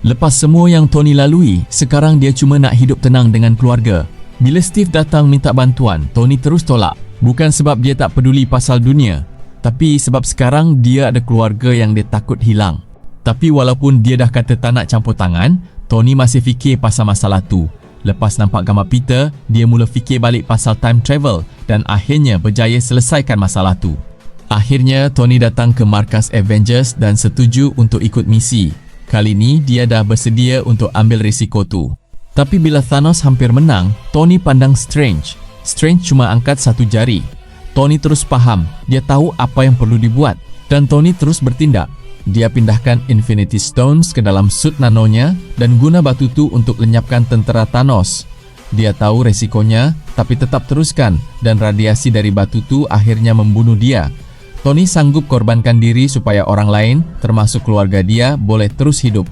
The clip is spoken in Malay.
Lepas semua yang Tony lalui, sekarang dia cuma nak hidup tenang dengan keluarga. Bila Steve datang minta bantuan, Tony terus tolak. Bukan sebab dia tak peduli pasal dunia, tapi sebab sekarang dia ada keluarga yang dia takut hilang. Tapi walaupun dia dah kata tak nak campur tangan, Tony masih fikir pasal masalah tu. Lepas nampak gambar Peter, dia mula fikir balik pasal time travel dan akhirnya berjaya selesaikan masalah tu. Akhirnya, Tony datang ke markas Avengers dan setuju untuk ikut misi. Kali ni, dia dah bersedia untuk ambil risiko tu. Tapi bila Thanos hampir menang, Tony pandang Strange. Strange cuma angkat satu jari. Tony terus faham, dia tahu apa yang perlu dibuat. Dan Tony terus bertindak. Dia pindahkan Infinity Stones ke dalam suit nanonya dan guna batu tu untuk lenyapkan tentera Thanos. Dia tahu resikonya, tapi tetap teruskan dan radiasi dari batu tu akhirnya membunuh dia. Tony sanggup korbankan diri supaya orang lain, termasuk keluarga dia, boleh terus hidup.